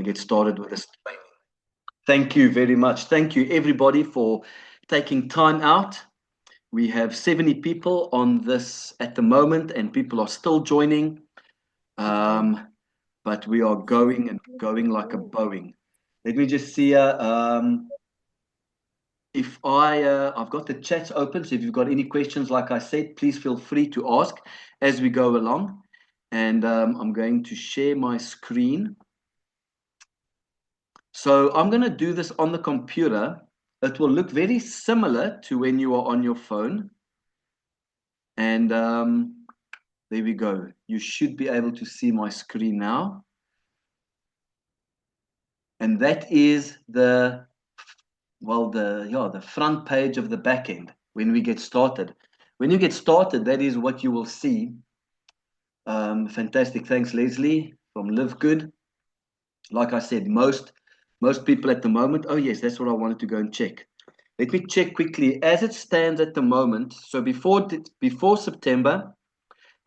get started with this training. Thank you very much. Thank you, everybody, for taking time out. We have 70 people on this at the moment, and people are still joining. But we are going and going like a Boeing. Let me just see if I've got the chats open. So if you've got any questions, like I said, please feel free to ask as we go along. And I'm going to share my screen. So I'm going to do this on the computer. It will look very similar to when you are on your phone. And there we go. You should be able to see my screen now. And that is the front page of the back end when we get started. When you get started, that is what you will see. Fantastic. Thanks, Leslie from Live Good. Like I said, most people at the moment. Oh, yes, that's what I wanted to go and check. Let me check quickly. As it stands at the moment, so before September,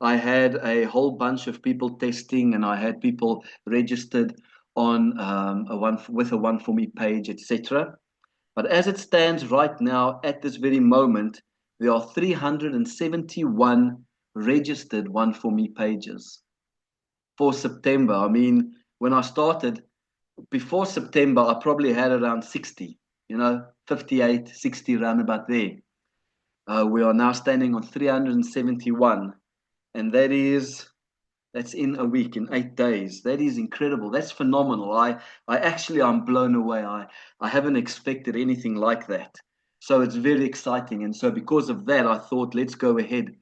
I had a whole bunch of people testing, and I had people registered on with a Oneforme page, etc. But as it stands right now, at this very moment, there are 371 registered Oneforme pages for September. I mean, when I started, before September, I probably had around 60, 58, 60, around about there. We are now standing on 371, and that's in a week, in 8 days. That is incredible. That's phenomenal. I'm blown away. I haven't expected anything like that. So it's very exciting. And so because of that, I thought, let's go ahead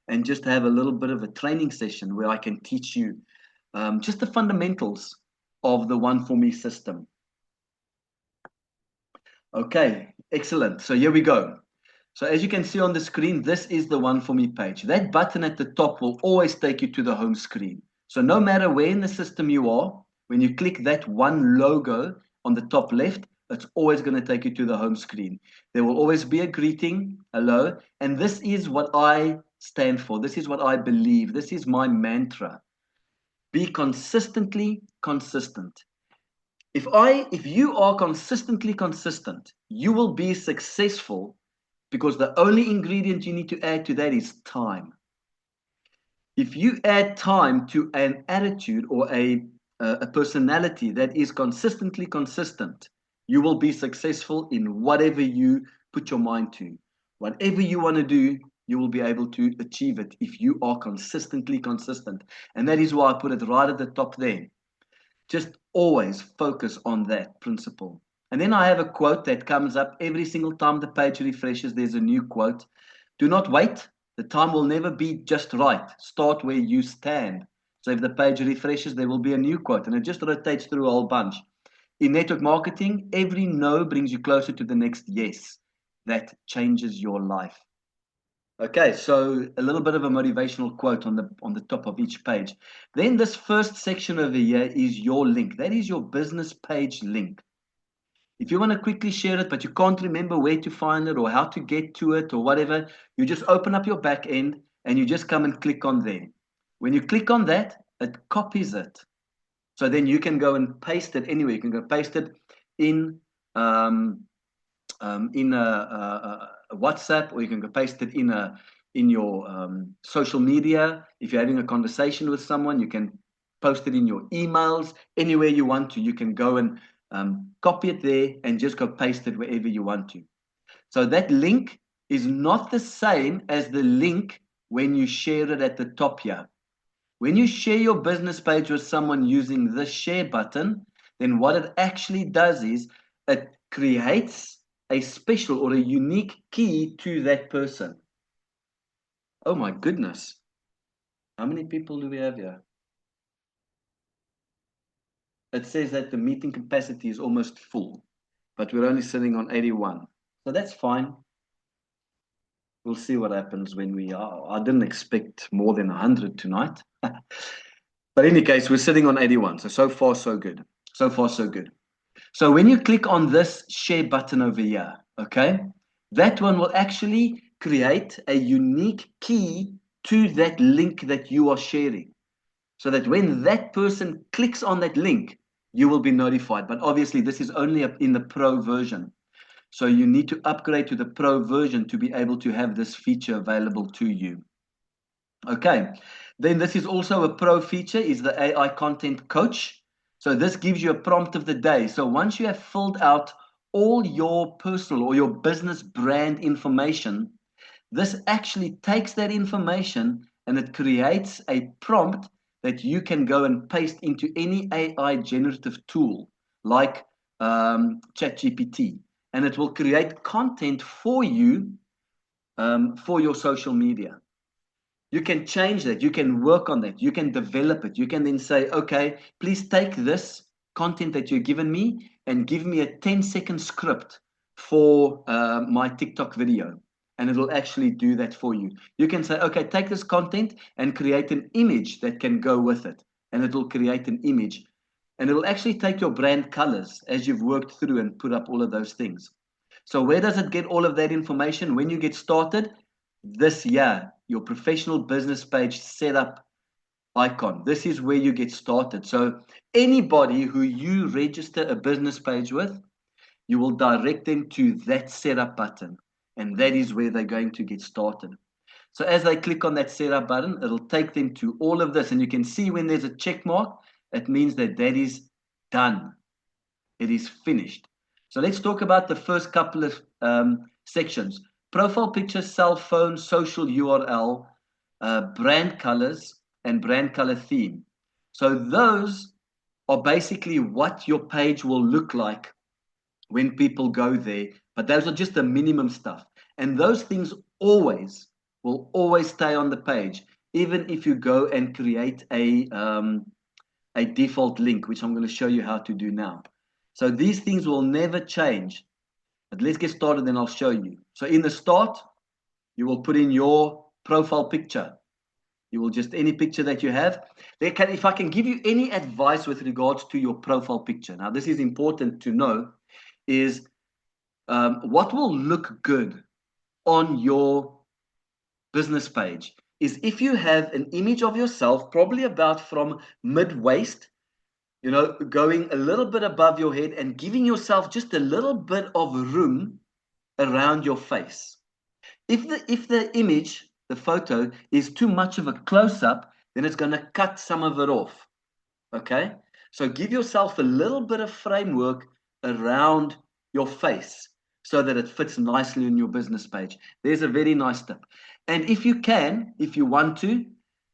and just have a little bit of a training session where I can teach you just the fundamentals of the Oneforme system. Okay, excellent. So here we go. So as you can see on the screen, this is the Oneforme page. That button at the top will always take you to the home screen. So no matter where in the system you are, when you click that one logo on the top left, it's always going to take you to the home screen. There will always be a greeting, hello, and this is what I stand for. This is what I believe. This is my mantra. Be consistently consistent. If you are consistently consistent, you will be successful, because the only ingredient you need to add to that is time. If you add time to an attitude or a personality that is consistently consistent, you will be successful in whatever you put your mind to. Whatever you want to do, you will be able to achieve it if you are consistently consistent. And that is why I put it right at the top there. Just always focus on that principle. And then I have a quote that comes up every single time the page refreshes. There's a new quote. Do not wait. The time will never be just right. Start where you stand. So if the page refreshes, there will be a new quote, and it just rotates through a whole bunch. In network marketing, every no brings you closer to the next yes. That changes your life. Okay, so a little bit of a motivational quote on the top of each page. Then this first section over here is your link. That is your business page link. If you want to quickly share it, but you can't remember where to find it or how to get to it or whatever, you just open up your back end and you just come and click on there. When you click on that, it copies it. So then you can go and paste it anywhere. You can go paste it in a WhatsApp, or you can go paste it in your social media. If you're having a conversation with someone, you can post it in your emails. Anywhere you want to, you can go and copy it there and just go paste it wherever you want to. So that link is not the same as the link when you share it at the top here. When you share your business page with someone using the share button, then what it actually does is it creates a special or a unique key to that person. Oh my goodness. How many people do we have here? It says that the meeting capacity is almost full, but we're only sitting on 81. So that's fine. We'll see what happens when we are. I didn't expect more than 100 tonight. But in any case, we're sitting on 81. So far, so good. So far, so good. So when you click on this share button over here, okay, that one will actually create a unique key to that link that you are sharing. So that when that person clicks on that link, you will be notified. But obviously, this is only in the Pro version. So you need to upgrade to the Pro version to be able to have this feature available to you. Okay, then this is also a Pro feature, is the AI Content Coach. So this gives you a prompt of the day. So once you have filled out all your personal or your business brand information, this actually takes that information and it creates a prompt that you can go and paste into any AI generative tool like ChatGPT, and it will create content for you for your social media. You can change that. You can work on that. You can develop it. You can then say, okay, please take this content that you've given me and give me a 10-second script for my TikTok video. And it'll actually do that for you. You can say, okay, take this content and create an image that can go with it. And it'll create an image. And it'll actually take your brand colors as you've worked through and put up all of those things. So where does it get all of that information? When you get started, this year, your professional business page setup icon. This is where you get started. So anybody who you register a business page with, you will direct them to that setup button. And that is where they're going to get started. So as they click on that setup button, it'll take them to all of this. And you can see when there's a check mark, it means that that is done. It is finished. So let's talk about the first couple of sections. Profile picture, cell phone, social URL, brand colors, and brand color theme. So those are basically what your page will look like when people go there. But those are just the minimum stuff. And those things will always stay on the page, even if you go and create a default link, which I'm going to show you how to do now. So these things will never change. But let's get started, then I'll show you. So in the start, you will put in your profile picture. You will just, any picture that you have. If I can give you any advice with regards to your profile picture. Now, this is important to know, is what will look good on your business page is if you have an image of yourself, probably about from mid-waist, going a little bit above your head and giving yourself just a little bit of room around your face. If the image, the photo, is too much of a close-up, then it's going to cut some of it off. Okay? So give yourself a little bit of framework around your face so that it fits nicely in your business page. There's a very nice tip. And if you want to,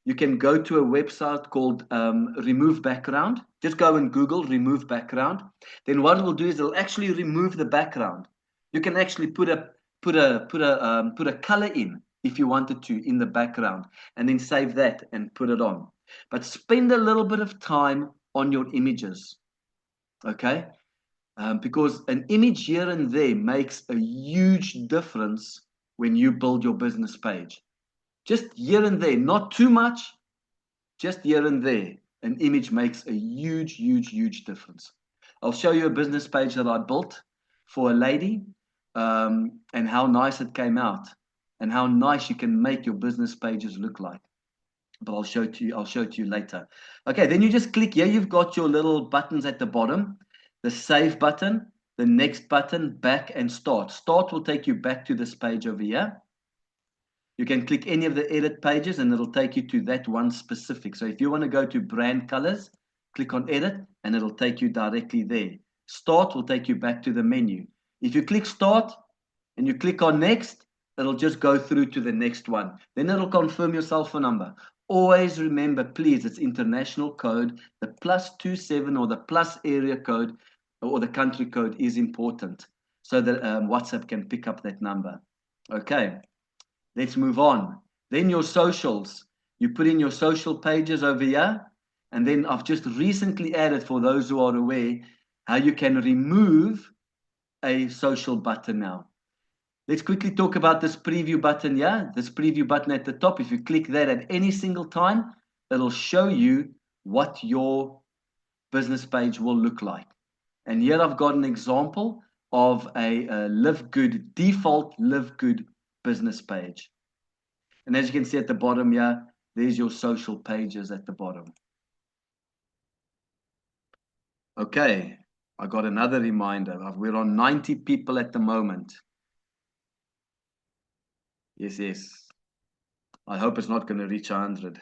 you can go to a website called Remove Background. Just go and Google Remove Background. Then what it will do is it'll actually remove the background. You can actually put a color in if you wanted to in the background, and then save that and put it on. But spend a little bit of time on your images, okay? Because an image here and there makes a huge difference when you build your business page. Just here and there, not too much, just here and there. An image makes a huge, huge, huge difference. I'll show you a business page that I built for a lady, and how nice it came out, and how nice you can make your business pages look like. But I'll show it to you later. Okay, then you just click here. You've got your little buttons at the bottom, the save button, the next button, back, and start. Start will take you back to this page over here. You can click any of the edit pages and it'll take you to that one specific. So if you want to go to brand colors, click on edit and it'll take you directly there. Start will take you back to the menu. If you click start and you click on next, it'll just go through to the next one. Then it'll confirm your cell phone number. Always remember, please, it's international code. The +27 or the plus area code or the country code is important so that WhatsApp can pick up that number. Okay, let's move on. Then your socials. You put in your social pages over here. And then I've just recently added, for those who are aware, how you can remove a social button now. Let's quickly talk about this preview button here. This preview button at the top, if you click that at any single time, it'll show you what your business page will look like. And here I've got an example of a Live Good, default Live Good business page. And as you can see at the bottom here, there's your social pages at the bottom. Okay, I got another reminder. We're on 90 people at the moment. Yes, yes. I hope it's not going to reach 100.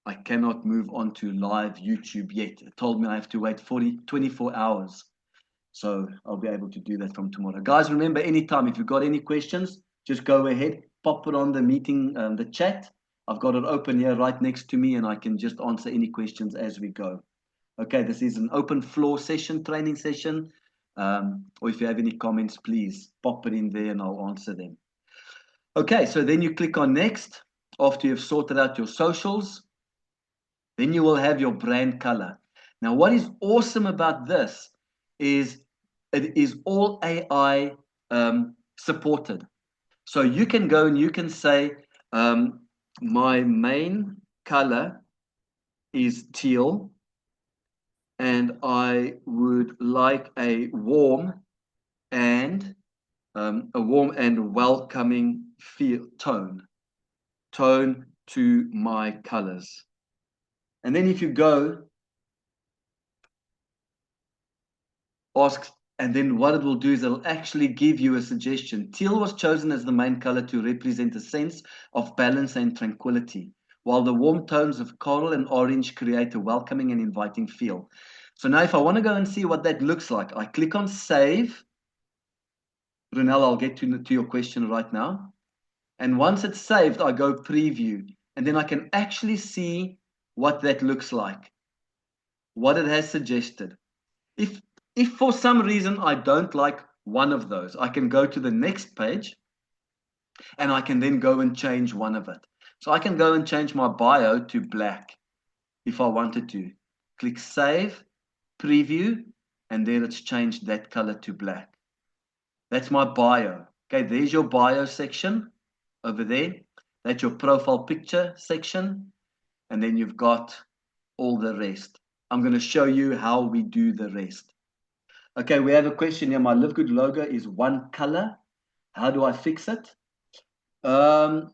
I cannot move on to live YouTube yet. It told me I have to wait 24 hours. So I'll be able to do that from tomorrow. Guys, remember, anytime, if you've got any questions, just go ahead, pop it on the meeting, the chat. I've got it open here right next to me, and I can just answer any questions as we go. Okay, this is an open floor session, training session. Or if you have any comments, please pop it in there and I'll answer them. Okay, so then you click on next after you've sorted out your socials. Then you will have your brand color. Now, what is awesome about this is it is all AI supported. So you can go and you can say, my main color is teal, and I would like a warm and welcoming tone to my colors. And then if you go, ask, and then what it will do is it'll actually give you a suggestion. Teal was chosen as the main color to represent a sense of balance and tranquility, while the warm tones of coral and orange create a welcoming and inviting feel. So now if I want to go and see what that looks like, I click on save. Brunel, I'll get to your question right now. And once it's saved, I go preview, and then I can actually see what that looks like, what it has suggested. If for some reason I don't like one of those, I can go to the next page and I can then go and change one of it. So I can go and change my bio to black if I wanted to. Click save, preview, and there it's changed that color to black. That's my bio. Okay, there's your bio section over there. That's your profile picture section. And then you've got all the rest. I'm going to show you how we do the rest. Okay, we have a question here. My Live Good logo is one color. How do I fix it? I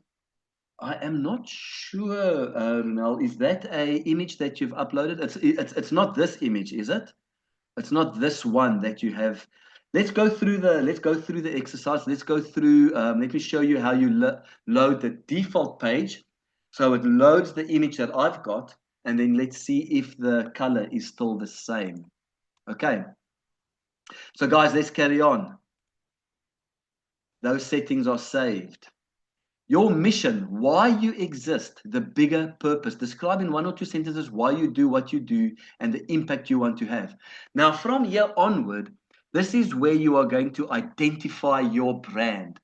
am not sure, Ronald. Is that a image that you've uploaded? It's not this image, is it? It's not this one that you have. Let's go through the exercise. Let's go through. Let me show you how you load the default page. So it loads the image that I've got, and then let's see if the color is still the same. Okay. So guys, let's carry on. Those settings are saved. Your mission, why you exist, the bigger purpose. Describe in 1 or 2 sentences why you do what you do and the impact you want to have. Now, from here onward, this is where you are going to identify your brand.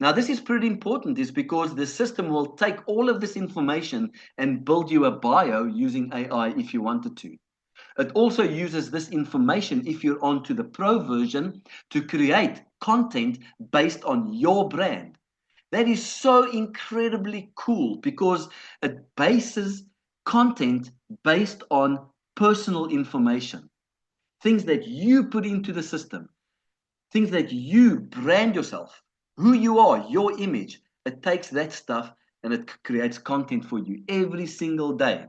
Now, this is pretty important, is because the system will take all of this information and build you a bio using AI if you wanted to. It also uses this information, if you're onto the pro version, to create content based on your brand. That is so incredibly cool because it bases content based on personal information, things that you put into the system, things that you brand yourself, who you are, your image. It takes that stuff and it creates content for you every single day.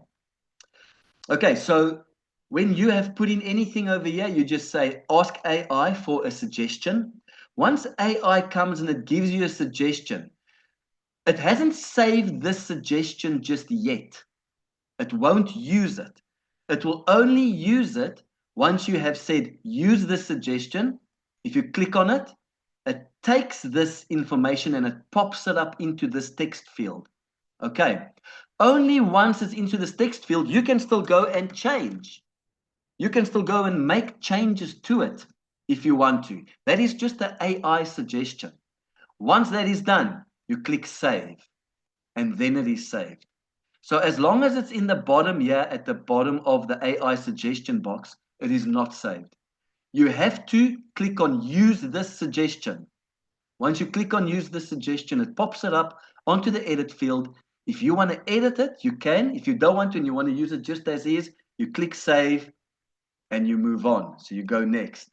Okay, so when you have put in anything over here, you just say, ask AI for a suggestion. Once AI comes and it gives you a suggestion, it hasn't saved this suggestion just yet. It won't use it. It will only use it once you have said, use this suggestion. If you click on it, it takes this information and it pops it up into this text field. Okay. Only once it's into this text field, you can still go and change. You can still go and make changes to it if you want to. That is just the AI suggestion. Once that is done, you click save, and then it is saved. So as long as it's in the bottom here, at the bottom of the AI suggestion box, it is not saved. You have to click on use this suggestion. Once you click on use this suggestion, it pops it up onto the edit field. If you want to edit it, you can. If you don't want to and you want to use it just as is, you click save and you move on. So you go next.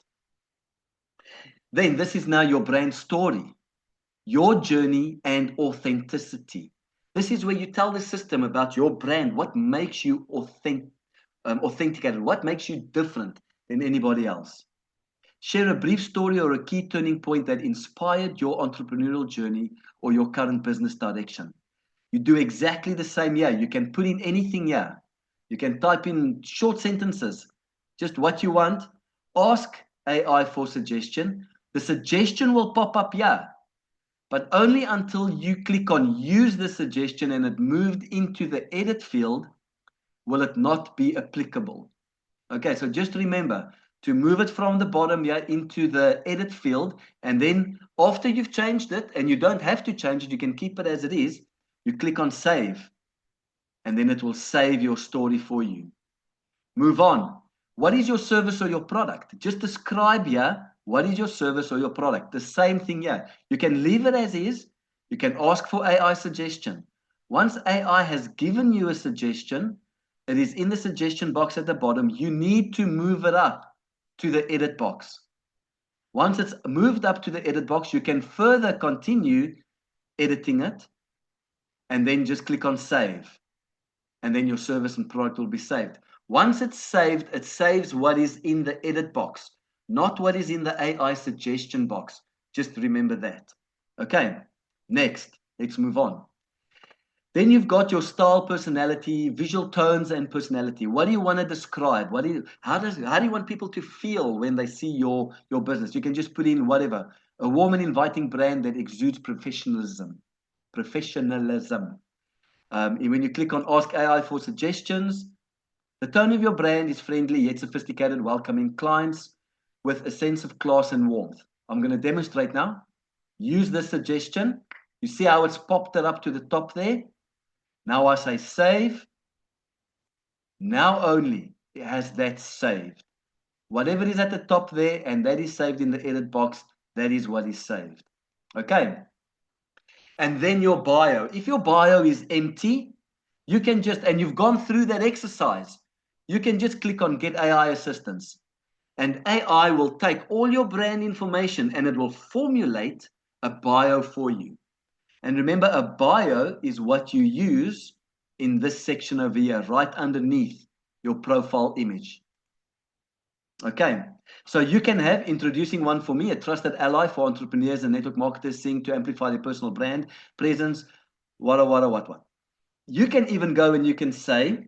Then this is now your brand story, your journey and authenticity. This is where you tell the system about your brand, what makes you authenticated, what makes you different than anybody else. Share a brief story or a key turning point that inspired your entrepreneurial journey or your current business direction. You do exactly the same here. You can put in anything here. You can type in short sentences, just what you want. Ask AI for suggestion. The suggestion will pop up here, but only until you click on use the suggestion and it moved into the edit field will it not be applicable. Okay, so just remember to move it from the bottom here into the edit field, and then after you've changed it, and you don't have to change it, you can keep it as it is, you click on save, and then it will save your story for you. Move on. What is your service or your product? Just describe here what is your service or your product. The same thing here. You can leave it as is. You can ask for AI suggestion. Once AI has given you a suggestion, it is in the suggestion box at the bottom. You need to move it up to the edit box. Once it's moved up to the edit box, you can further continue editing it and then just click on save. And then your service and product will be saved. Once it's saved, it saves what is in the edit box, not what is in the AI suggestion box. Just remember that. Okay, next, let's move on. Then you've got your style, personality, visual tones, and personality. What do you want to describe? How do you want people to feel when they see your business? You can just put in whatever. A warm and inviting brand that exudes professionalism. Professionalism. When you click on Ask AI for suggestions, the tone of your brand is friendly yet sophisticated, welcoming clients with a sense of class and warmth. I'm going to demonstrate now. Use this suggestion. You see how it's popped it up to the top there? Now I say save. Now only it has that saved. Whatever is at the top there and that is saved in the edit box, that is what is saved. Okay. And then your bio. If your bio is empty, you can just, and you've gone through that exercise, you can just click on Get AI Assistance. And AI will take all your brand information and it will formulate a bio for you. And remember, a bio is what you use in this section over here, right underneath your profile image. Okay, so you can have introducing Oneforme, a trusted ally for entrepreneurs and network marketers seeking to amplify their personal brand, presence, what. You can even go and you can say,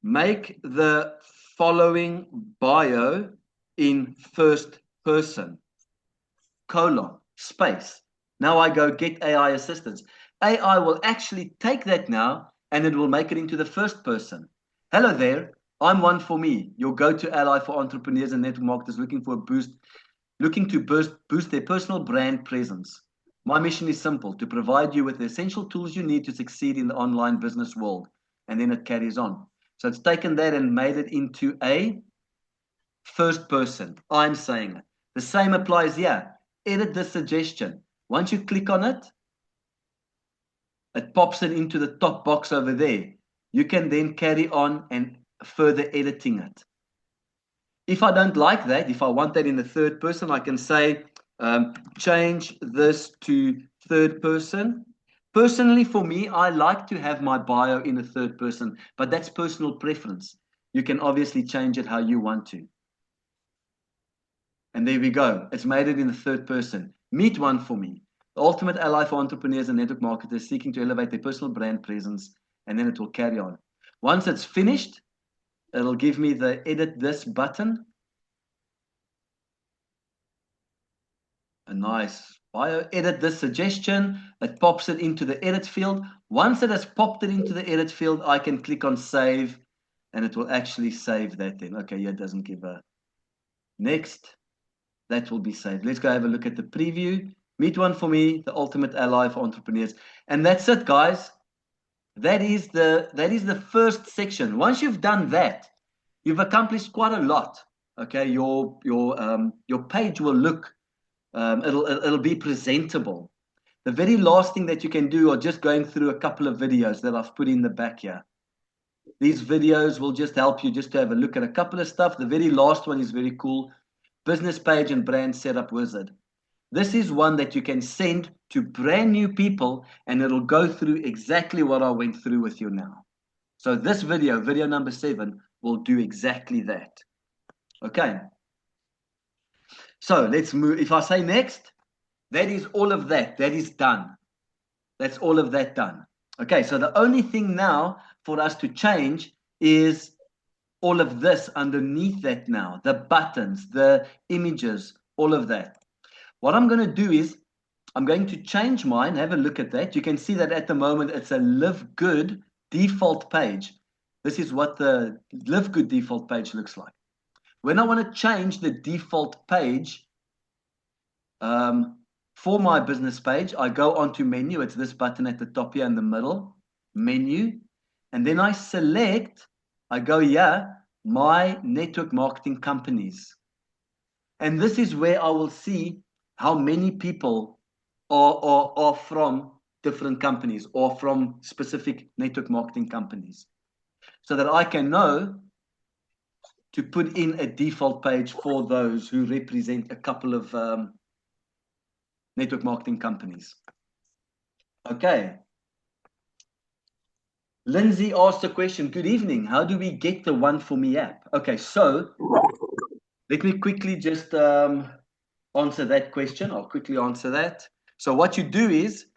make the following bio in first person, : space. Now I go Get AI Assistance. AI will actually take that now and it will make it into the first person. Hello there, I'm Oneforme, your go-to ally for entrepreneurs and network marketers looking to boost their personal brand presence. My mission is simple: to provide you with the essential tools you need to succeed in the online business world. And then it carries on. So it's taken that and made it into a first person. I'm saying it. The same applies here. Edit the suggestion. Once you click on it, it pops it into the top box over there. You can then carry on and further editing it. If I don't like that, if I want that in the third person, I can say, change this to third person. Personally, for me, I like to have my bio in the third person, but that's personal preference. You can obviously change it how you want to. And there we go. It's made it in the third person. Meet Oneforme, the ultimate ally for entrepreneurs and network marketers seeking to elevate their personal brand presence, and then it will carry on. Once it's finished, it'll give me the edit this button. A nice bio. Edit this suggestion. It pops it into the edit field. Once it has popped it into the edit field, I can click on save, and it will actually save that then. Okay, yeah, it doesn't give a next. That will be saved. Let's go have a look at the preview. Meet Oneforme, the ultimate ally for entrepreneurs. And that's it, guys. That is the first section. Once you've done that, you've accomplished quite a lot. Okay, your page will look, it'll be presentable. The very last thing that you can do are just going through a couple of videos that I've put in the back here. These videos will just help you just to have a look at a couple of stuff. The very last one is very cool. Business page and brand setup wizard. This is one that you can send to brand new people and it'll go through exactly what I went through with you now. So this video, video number 7, will do exactly that. Okay. So let's move. If I say next, that is all of that. That is done. That's all of that done. Okay, so the only thing now for us to change is all of this underneath that now. The buttons, the images, all of that. What I'm going to do is I'm going to change mine. Have a look at that. You can see that at the moment it's a Live Good default page. This is what the Live Good default page looks like. When I want to change the default page for my business page, I go onto menu. It's this button at the top here in the middle, menu. And then I select, I go here, my network marketing companies. And this is where I will see how many people are from different companies or from specific network marketing companies, so that I can know to put in a default page for those who represent a couple of network marketing companies. Okay. Lindsay asked a question. Good evening. How do we get the Oneforme app? Okay, so let me quickly just answer that question. I'll quickly answer that. So what you do is,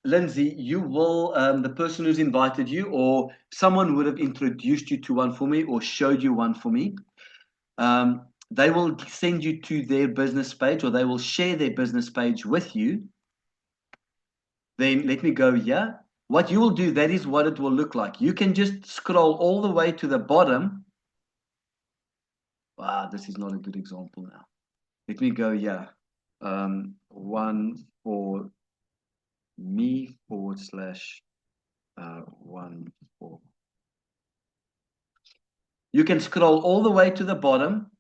Lindsay, you will, the person who's invited you or someone would have introduced you to Oneforme or showed you Oneforme. They will send you to their business page, or they will share their business page with you. Then let me go here. What you will do, that is what it will look like. You can just scroll all the way to the bottom. Wow, this is not a good example now. Let me go here. Oneforme /Oneforme. You can scroll all the way to the bottom,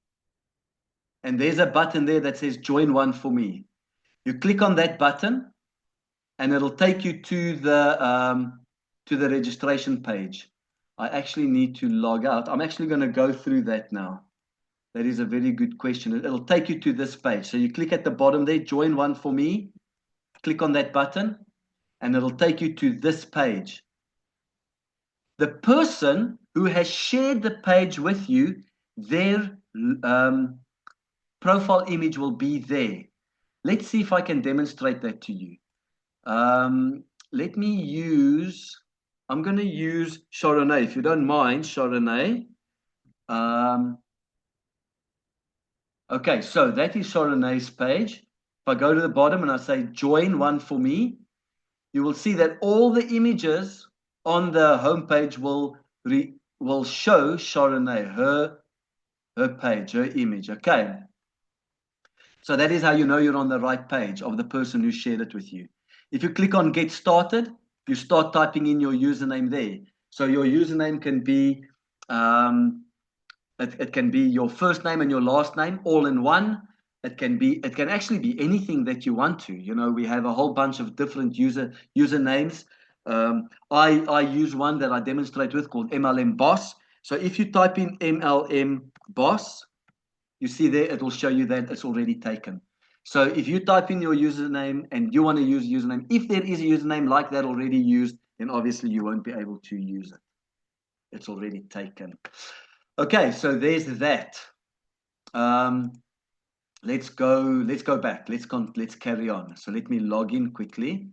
and there's a button there that says Join Oneforme. You click on that button, and it'll take you to the registration page. I actually need to log out. I'm actually going to go through that now. That is a very good question. It'll take you to this page. So you click at the bottom there, Join Oneforme. Click on that button, and it'll take you to this page. The person who has shared the page with you, their profile image will be there. Let's see if I can demonstrate that to you. Let me use, I'm going to use Sharonay, if you don't mind, Sharonay. Okay, so that is Sharonay's page. If I go to the bottom and I say Join Oneforme, you will see that all the images on the home page will show Sharonay, her page, her image. Okay. So that is how you know you're on the right page of the person who shared it with you. If you click on Get Started, you start typing in your username there. So your username can be, it can be your first name and your last name all in one. It can actually be anything that you want to. You know, we have a whole bunch of different usernames. I use one that I demonstrate with called MLM Boss. So if you type in MLM Boss, you see there, it will show you that it's already taken. So if you type in your username and you want to use a username, if there is a username like that already used, then obviously you won't be able to use it. It's already taken. Okay, so there's that. Let's go back. Let's carry on. So let me log in quickly.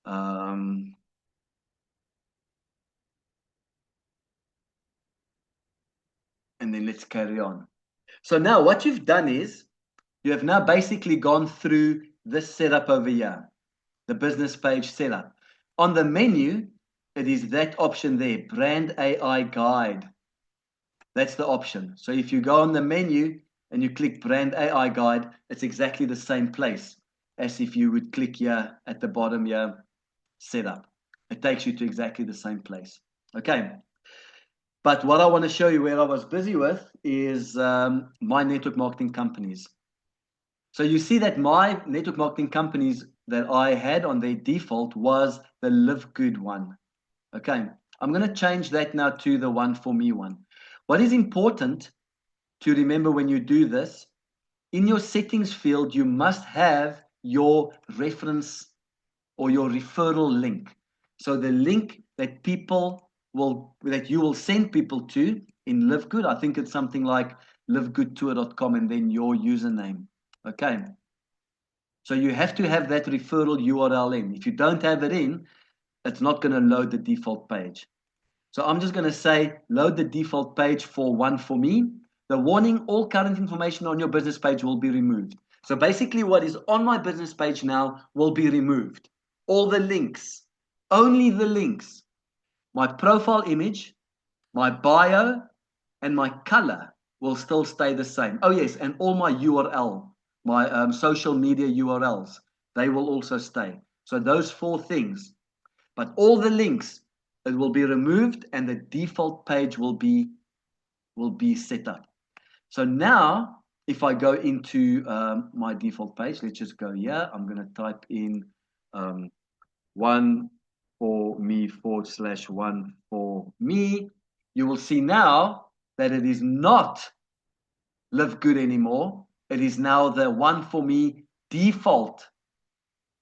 And then let's carry on. So now what you've done is you have now basically gone through this setup over here, the business page setup. On the menu, it is that option there, Brand AI Guide. That's the option. So if you go on the menu and you click Brand AI Guide, it's exactly the same place as if you would click here at the bottom here, Setup. It takes you to exactly the same place. Okay. But what I want to show you where I was busy with is my network marketing companies. So you see that my network marketing companies that I had on their default was the Live Good one. Okay, I'm going to change that now to the Oneforme one. What is important to remember when you do this, in your settings field, you must have your reference or your referral link. So the link that people that you will send people to in Live Good. I think it's something like livegoodtour.com and then your username. Okay. So you have to have that referral URL in. If you don't have it in, it's not going to load the default page. So I'm just going to say load the default page for Oneforme. The warning, all current information on your business page will be removed. So basically what is on my business page now will be removed. All the links, only the links, my profile image, my bio, and my color will still stay the same. Oh yes, and all my URL, my social media URLs, they will also stay. So those 4 things. But all the links, it will be removed and the default page will be set up. So now, if I go into my default page, let's just go here. I'm going to type in OneForMe/OneForMe. You will see now that it is not Live Good anymore. It is now the Oneforme default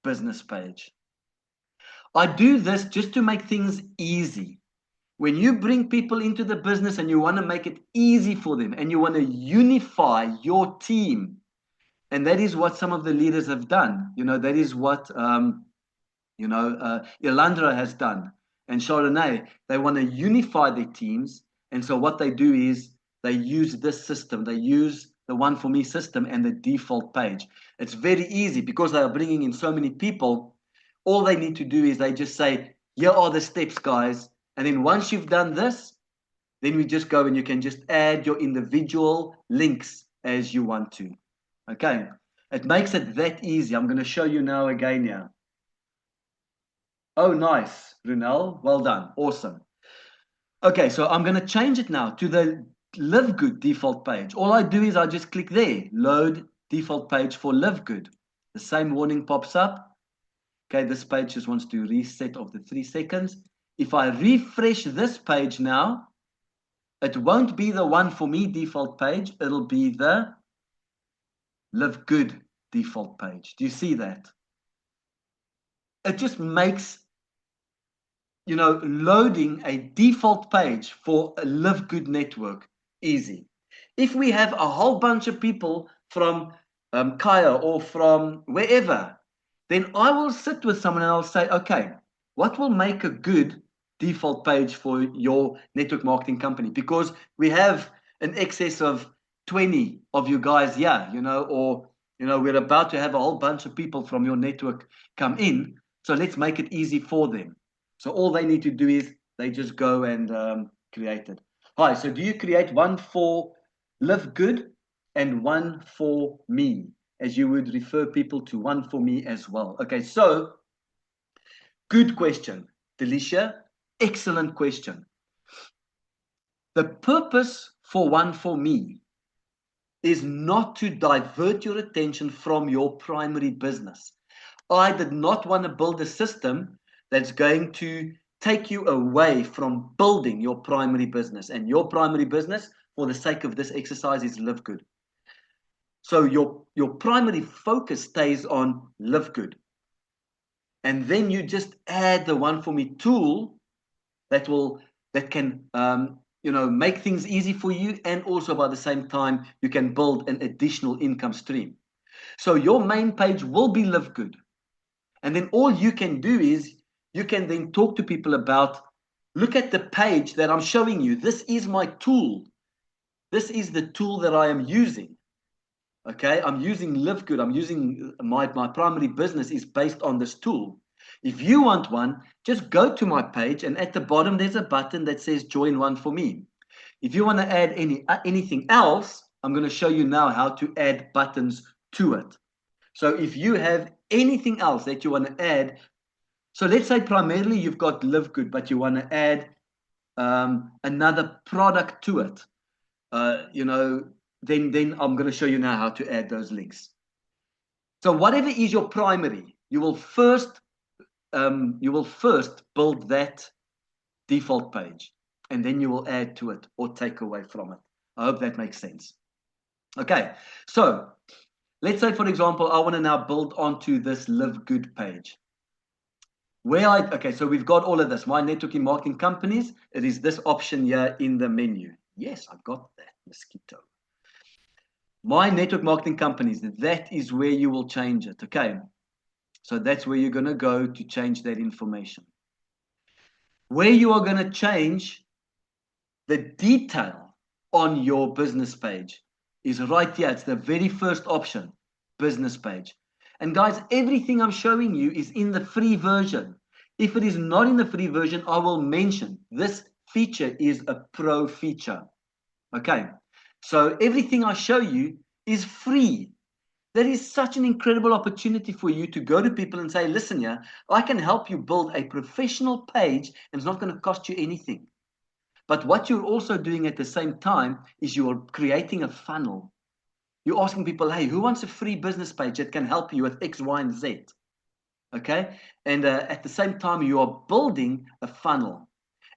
business page. I do this just to make things easy. When you bring people into the business and you want to make it easy for them and you want to unify your team, and that is what some of the leaders have done. That is what, Ilandra has done and Chardonnay. They want to unify their teams. And so what they do is they use this system. They use the Oneforme system and the default page. It's very easy because they are bringing in so many people. All they need to do is they just say, here are the steps, guys. And then once you've done this, then we just go and you can just add your individual links as you want to. Okay. It makes it that easy. I'm going to show you now again here. Oh, nice, Runel. Well done. Awesome. Okay, so I'm going to change it now to the Live Good default page. All I do is I just click there, load default page for Live Good. The same warning pops up. Okay, this page just wants to reset after 3 seconds. If I refresh this page now, it won't be the Oneforme default page. It'll be the Live Good default page. Do you see that? It just makes, loading a default page for a Live Good network easy. If we have a whole bunch of people from Kaya or from wherever, then I will sit with someone and I'll say, okay, what will make a good default page for your network marketing company? Because we have an excess of 20 of you guys here, or, we're about to have a whole bunch of people from your network come in. So let's make it easy for them. So all they need to do is they just go and create it. Hi, so do you create one for Live Good and one for me, as you would refer people to Oneforme as well? Okay, so good question, Delicia. Excellent question. The purpose for Oneforme is not to divert your attention from your primary business. I did not want to build a system that's going to take you away from building your primary business. And your primary business, for the sake of this exercise, is Live Good. So your primary focus stays on Live Good. And then you just add the Oneforme tool that can make things easy for you, and also by the same time you can build an additional income stream. So your main page will be Live Good. And then all you can do is you can then talk to people about, look at the page that I'm showing you. This is my tool. This is the tool that I am using. Okay, I'm using Live Good. I'm using my primary business is based on this tool. If you want one, just go to my page, and at the bottom there's a button that says join Oneforme. If you want to add anything else, I'm going to show you now how to add buttons to it. So if you have anything else that you want to add, so let's say primarily you've got Live Good, but you want to add another product to it, then I'm going to show you now how to add those links. So whatever is your primary, you will first build that default page, and then you will add to it or take away from it. I hope that makes sense. Okay, so let's say, for example, I want to now build onto this Live Good page. Okay, so we've got all of this. My networking marketing companies, it is this option here in the menu. Yes, I've got that, mosquito. My network marketing companies, that is where you will change it, okay? So that's where you're going to go to change that information. Where you are going to change the detail on your business page is right here. It's the very first option, business page. And guys, everything I'm showing you is in the free version. If it is not in the free version, I will mention this feature is a pro feature. Okay, so everything I show you is free. That is such an incredible opportunity for you to go to people and say, listen, yeah, I can help you build a professional page and it's not going to cost you anything. But what you're also doing at the same time is you're creating a funnel. You're asking people, hey, who wants a free business page that can help you with X, Y, and Z? Okay, and at the same time, you are building a funnel.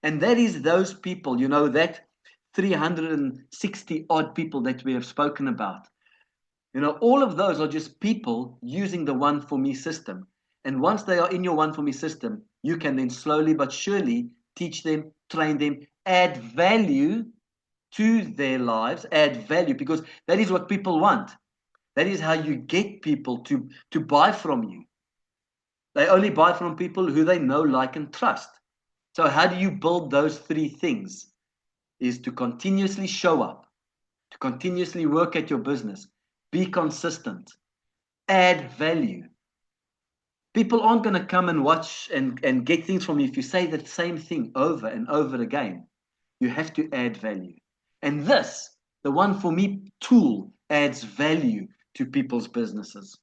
And that is those people, you know, that 360 odd people that we have spoken about. You know, all of those are just people using the Oneforme system. And once they are in your Oneforme system, you can then slowly but surely teach them, train them, add value to their lives, add value, because that is what people want. That is how you get people to buy from you. They only buy from people who they know, like, and trust. So how do you build those three things? Is to continuously show up, to continuously work at your business, be consistent, add value. People aren't going to come and watch and get things from you if you say the same thing over and over again. You have to add value. And this, the Oneforme tool, adds value to people's businesses.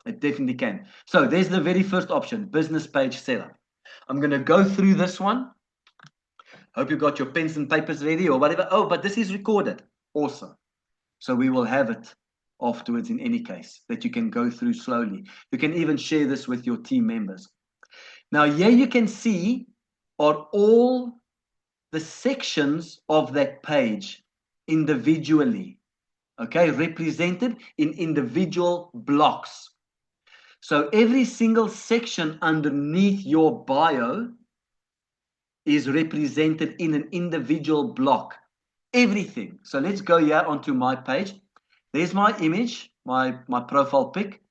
It definitely can. So there's the very first option, business page setup. I'm going to go through this one. Hope you got your pens and papers ready or whatever. Oh, but this is recorded. Awesome. So we will have it afterwards in any case that you can go through slowly. You can even share this with your team members. Now here you can see are all the sections of that page individually, okay, represented in individual blocks. So every single section underneath your bio is represented in an individual block. Everything. So let's go here onto my page. There's my image, my profile pic.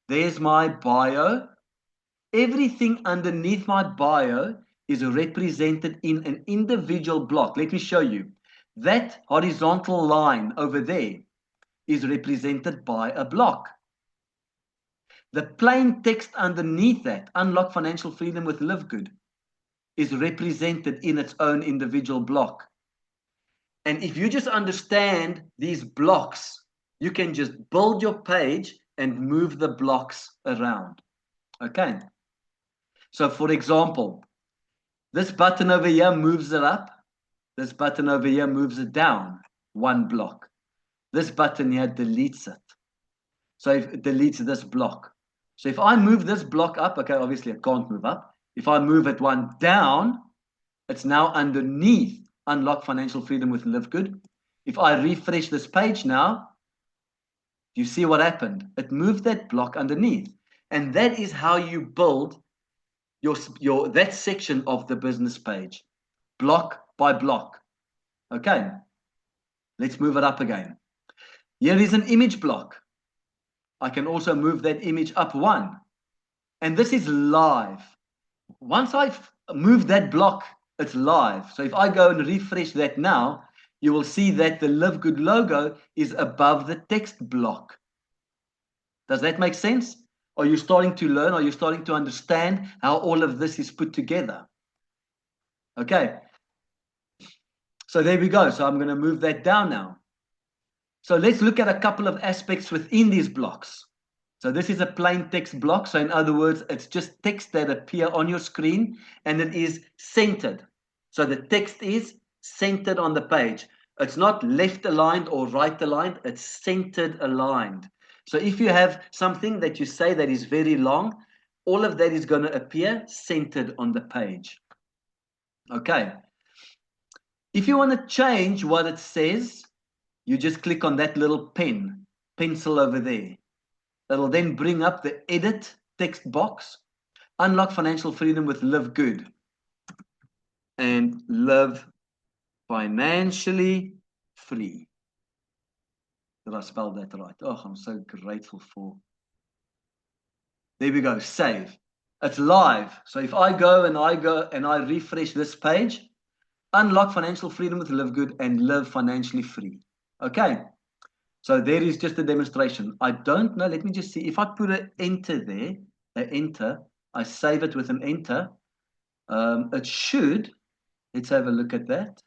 There's my bio. Everything underneath my bio is represented in an individual block. Let me show you. That horizontal line over there is represented by a block. The plain text underneath that, unlock financial freedom with Live Good, is represented in its own individual block. And if you just understand these blocks, you can just build your page and move the blocks around. Okay. So for example, this button over here moves it up. This button over here moves it down one block. This button here deletes it. So it deletes this block. So if I move this block up, okay, obviously I can't move up. If I move it one down, it's now underneath Unlock Financial Freedom with Live Good. If I refresh this page now, you see what happened? It moved that block underneath. And that is how you build that section of the business page, block by block. Okay, let's move it up again. Here is an image block. I can also move that image up one. And this is live. Once I've moved that block, it's live. So if I go and refresh that now, you will see that the Live Good logo is above the text block. Does that make sense? Are you starting to learn? Are you starting to understand how all of this is put together? Okay. So there we go. So I'm going to move that down now. So let's look at a couple of aspects within these blocks. So this is a plain text block. So in other words, it's just text that appear on your screen and it is centered. So the text is centered on the page. It's not left aligned or right aligned. It's centered aligned. So if you have something that you say that is very long, all of that is going to appear centered on the page. Okay. If you want to change what it says, you just click on that little pencil over there. That'll then bring up the edit text box. Unlock financial freedom with Live Good and Live Financially Free. Did I spell that right? Oh, I'm so grateful for. There we go, save. It's live. So if I go and I refresh this page, unlock financial freedom with Live Good and Live Financially Free. Okay. So there is just a demonstration. I don't know. Let me just see. If I put an enter there, I save it with an enter. It should. Let's have a look at that.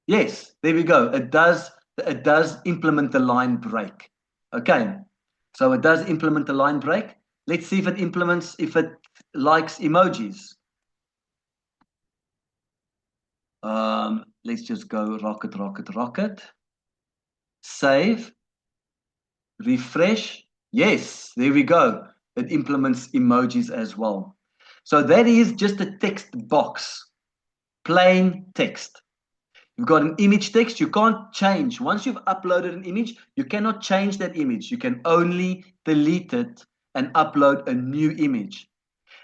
Yes, there we go. It does implement the line break. Okay. So it does implement the line break. Let's see if it likes emojis. Let's just go rocket. Save. Refresh. Yes, there we go. It implements emojis as well. So that is just a text box. Plain text. You've got an image text. You can't change. Once you've uploaded an image, you cannot change that image. You can only delete it and upload a new image.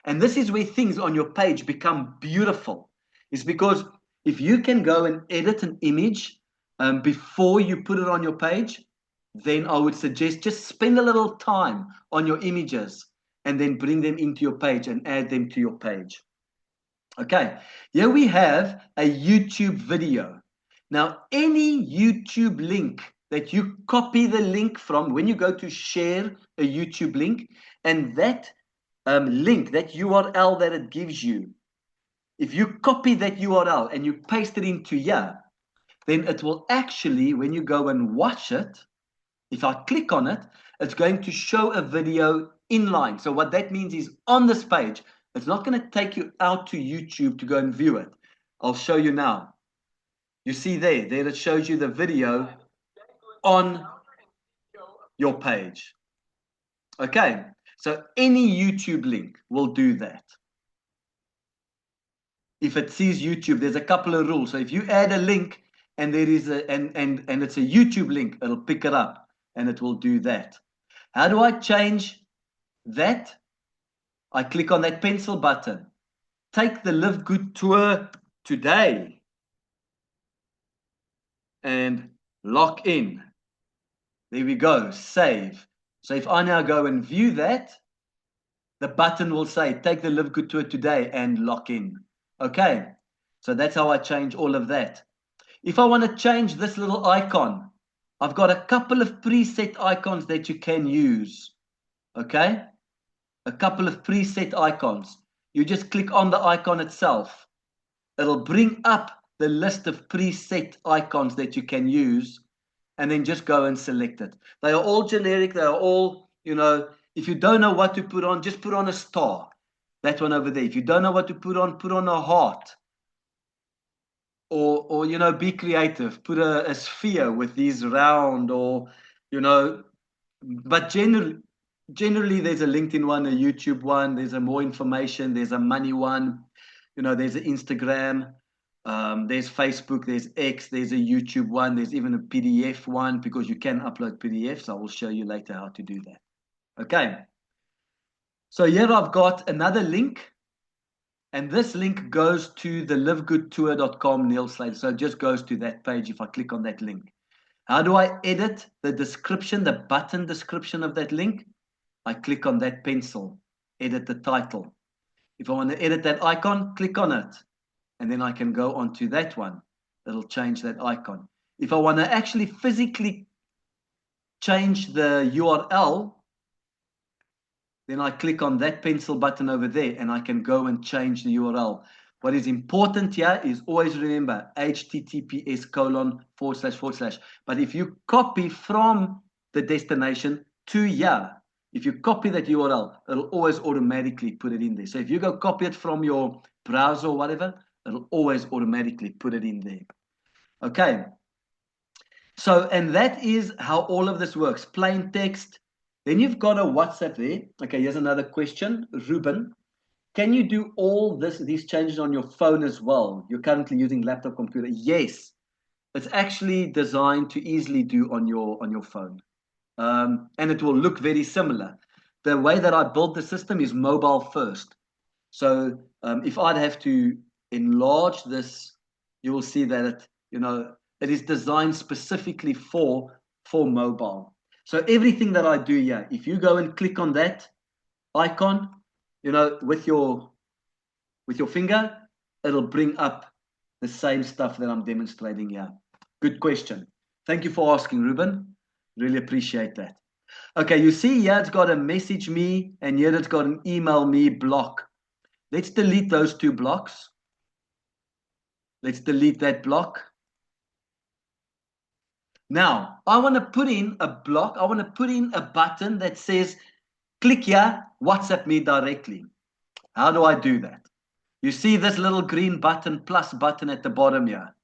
And this is where things on your page become beautiful. It's because if you can go and edit an image before you put it on your page, then I would suggest just spend a little time on your images and then bring them into your page and add them to your page. Okay, here we have a YouTube video. Now, any YouTube link that you copy the link from, when you go to share a YouTube link, and that link, that URL that it gives you, if you copy that URL and you paste it into here, then it will actually, when you go and watch it, if I click on it, it's going to show a video inline. So what that means is on this page, it's not going to take you out to YouTube to go and view it. I'll show you now. You see there it shows you the video on your page. Okay, so any YouTube link will do that. If it sees YouTube, there's a couple of rules. So if you add a link and there is and it's a YouTube link, it'll pick it up and it will do that. How do I change that? I click on that pencil button. Take the Live Good tour today and lock in. There we go, save. So if I now go and view that, the button will say, take the Live Good tour today and lock in. Okay, so that's how I change all of that. If I want to change this little icon, I've got a couple of preset icons that you can use. Okay, a couple of preset icons. You just click on the icon itself. It'll bring up the list of preset icons that you can use, and then just go and select it. They are all generic. They are all, you know, if you don't know what to put on, just put on a star. That one over there. If you don't know what to put on a heart. Or you know, be creative. Put a sphere with these round, or, you know, but generally there's a LinkedIn one, a YouTube one, there's a more information, there's a money one, you know, there's an Instagram, there's Facebook, there's X, there's a YouTube one, there's even a PDF one, because you can upload PDFs. I will show you later how to do that. Okay, so here I've got another link, and this link goes to the livegoodtour.com Neil Slater. So it just goes to that page if I click on that link. How do I edit the description, the button description of that link? I click on that pencil, edit the title. If I want to edit that icon, click on it, and then I can go onto that one. It'll change that icon. If I want to actually physically change the URL, then I click on that pencil button over there, and I can go and change the URL. What is important here is always remember https://. But if you copy from the destination to here, if you copy that URL, it'll always automatically put it in there. So if you go copy it from your browser or whatever, it'll always automatically put it in there. Okay. So, and that is how all of this works. Plain text. Then you've got a WhatsApp there. Okay, here's another question. Ruben, can you do all these changes on your phone as well? You're currently using laptop computer. Yes, it's actually designed to easily do on your phone. And it will look very similar. the way that I built the system is mobile first. So if I'd have to enlarge this, you will see that it is designed specifically for mobile. So everything that I do here, if you go and click on that icon, with your finger, it'll bring up the same stuff that I'm demonstrating here. Good question. Thank you for asking, Ruben. Really appreciate that. Okay, you see here it's got a message me, and here it's got an email me block. Let's delete those two blocks. Let's delete that block. Now, I want to put in a block. I want to put in a button that says, click here, WhatsApp me directly. How do I do that? You see this little green button, plus button at the bottom here.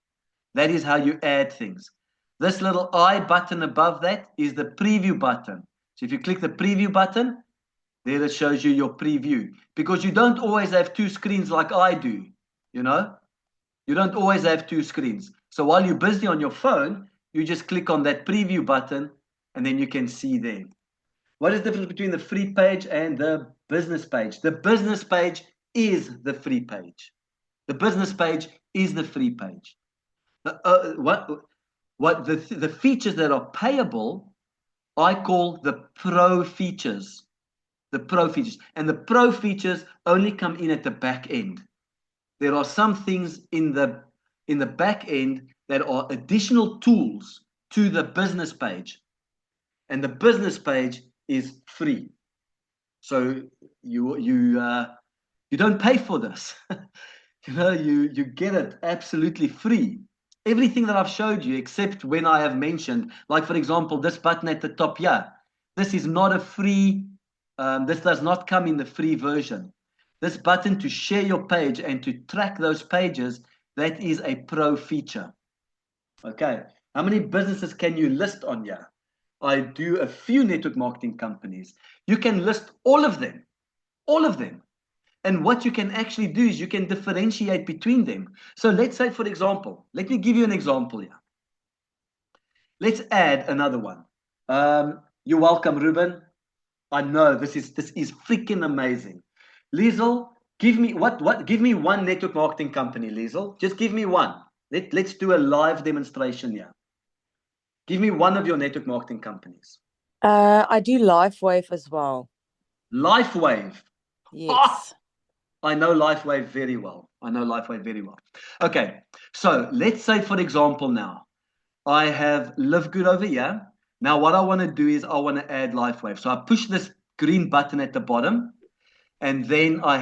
That is how you add things. This little I button above that is the preview button. So if you click the preview button, there it shows you your preview. Because you don't always have two screens like I do, You don't always have two screens. So while you're busy on your phone, you just click on that preview button, and then you can see there. What is the difference between the free page and the business page? The business page is the free page. The business page is the free page. What the features that are payable, I call the pro features. The pro features. And the pro features only come in at the back end. There are some things in the back end that are additional tools to the business page. And the business page is free. So you don't pay for this. You get it absolutely free. Everything that I've showed you, except when I have mentioned, like for example, this button at the top here, this is not a free, this does not come in the free version. This button to share your page and to track those pages, that is a pro feature. Okay, how many businesses can you list on here? I do a few network marketing companies. You can list all of them, all of them. And what you can actually do is you can differentiate between them. So let's say, for example, let me give you an example here. Let's add another one. You're welcome, Ruben. I know this is freaking amazing. Liesel, give me give me one network marketing company, Liesel. Just give me one. Let's do a live demonstration here. Give me one of your network marketing companies. I do LifeWave as well. LifeWave. Yes. I know LifeWave very well. I know LifeWave very well. Okay, so let's say, for example, now I have Live Good over here. Now what I want to do is I want to add LifeWave. So I push this green button at the bottom, and then I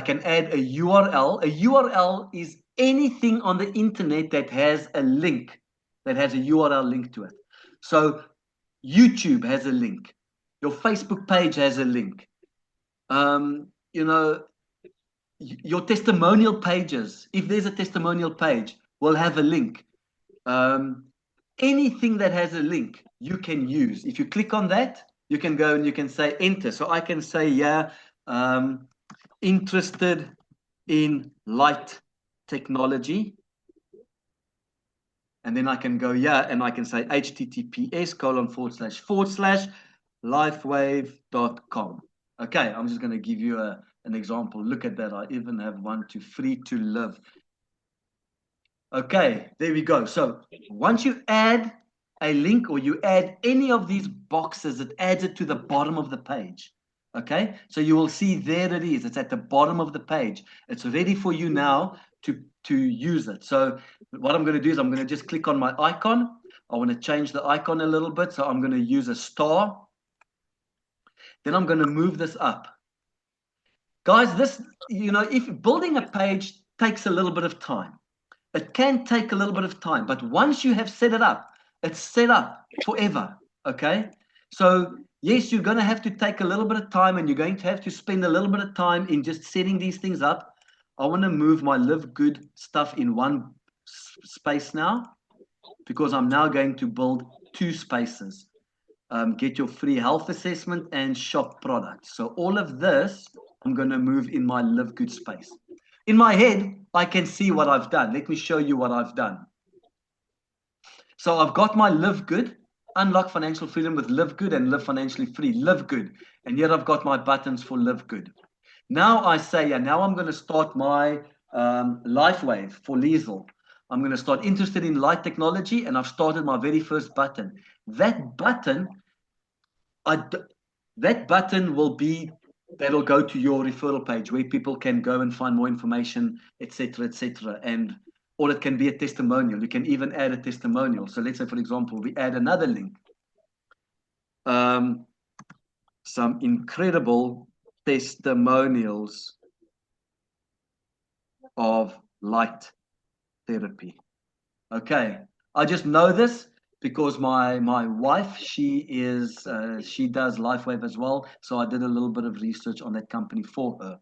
can add a URL. A URL is anything on the internet that has a link, that has a URL link to it. So YouTube has a link. Your Facebook page has a link. Your testimonial pages, if there's a testimonial page, will have a link. Anything that has a link, you can use. If you click on that, you can go and you can say enter. So I can say, yeah, interested in light technology. And then I can go, yeah, and I can say https://lifewave.com. Okay, I'm just going to give you an example. Look at that. I even have one to free to live. Okay, there we go. So once you add a link or you add any of these boxes, it adds it to the bottom of the page. Okay, so you will see there it is. It's at the bottom of the page. It's ready for you now to use it. So what I'm going to do is I'm going to just click on my icon. I want to change the icon a little bit. So I'm going to use a star. Then I'm going to move this up. Guys, this, if building a page takes a little bit of time, it can take a little bit of time, but once you have set it up, it's set up forever, okay? So yes, you're going to have to take a little bit of time, and you're going to have to spend a little bit of time in just setting these things up. I want to move my Live Good stuff in one space now, because I'm now going to build two spaces. Get your free health assessment and shop products. So all of this, I'm going to move in my Live Good space. In my head, I can see what I've done. Let me show you what I've done. So I've got my Live Good. unlock financial freedom with Live Good and Live Financially Free. Live Good. And here I've got my buttons for Live Good. Now I say, now I'm going to start my LifeWave for Liesel. I'm going to start interested in light technology, and I've started my very first button. That button, that'll go to your referral page where people can go and find more information, etc., etc. Or it can be a testimonial. You can even add a testimonial. So let's say, for example, we add another link. Some incredible testimonials of light therapy. Okay, I just know this because my wife, she does LifeWave as well. So I did a little bit of research on that company for her.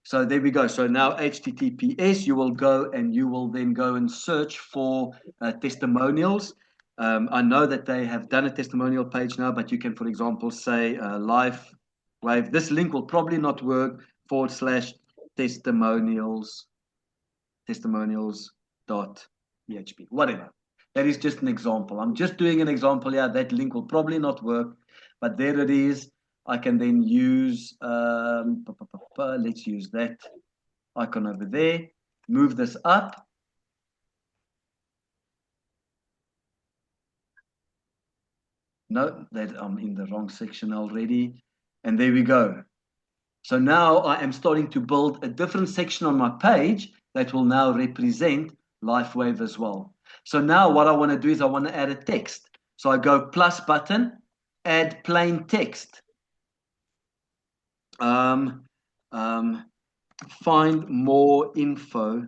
So there we go. So now HTTPS, you will go and you will then go and search for testimonials. I know that they have done a testimonial page now, but you can, for example, say LifeWave. This link will probably not work testimonials.php, whatever. That is just an example. I'm just doing an example here. That link will probably not work, but there it is. I can then use, let's use that icon over there, move this up. No, that I'm in the wrong section already. And there we go. So now I am starting to build a different section on my page that will now represent LifeWave as well. So now what I want to do is I want to add a text. So I go plus button, add plain text. Find more info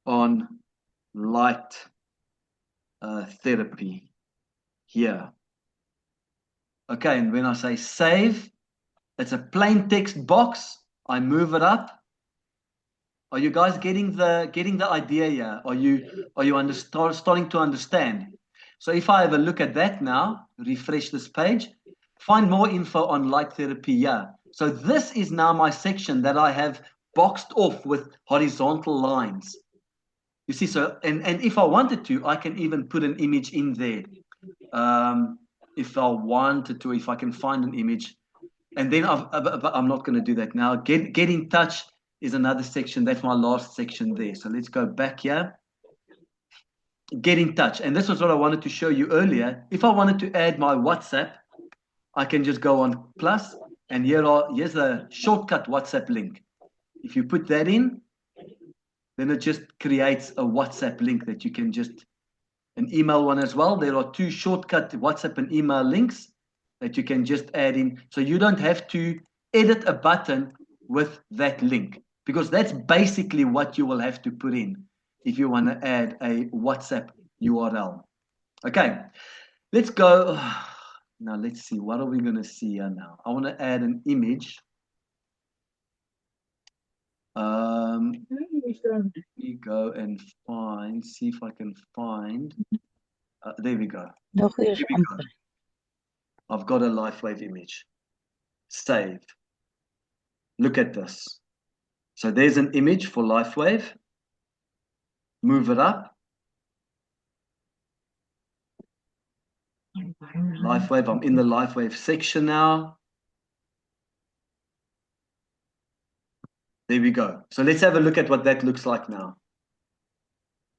on light therapy here. Okay, and when I say save, it's a plain text box. I move it up. Are you guys getting the idea here? Are you starting to understand? So if I have a look at that now, refresh this page, find more info on light therapy here. So this is now my section that I have boxed off with horizontal lines. You see, so and if I wanted to, I can even put an image in there. If I wanted to, if I can find an image, and then I'm not going to do that now. Get in touch is another section. That's my last section there. So let's go back here. Get in touch. And this was what I wanted to show you earlier. If I wanted to add my WhatsApp, I can just go on plus, and here's a shortcut WhatsApp link. If you put that in, then it just creates a WhatsApp link that you can just, an email one as well. There are two shortcut WhatsApp and email links that you can just add in. So you don't have to edit a button with that link, because that's basically what you will have to put in if you want to add a WhatsApp URL. Okay, let's go. Now let's see, what are we going to see here now? I want to add an image. Let me go and see if I can find. There we go. Here we go. I've got a LifeWave image. Save. Look at this. So there's an image for LifeWave. Move it up. LifeWave, I'm in the LifeWave section now. There we go. So let's have a look at what that looks like now.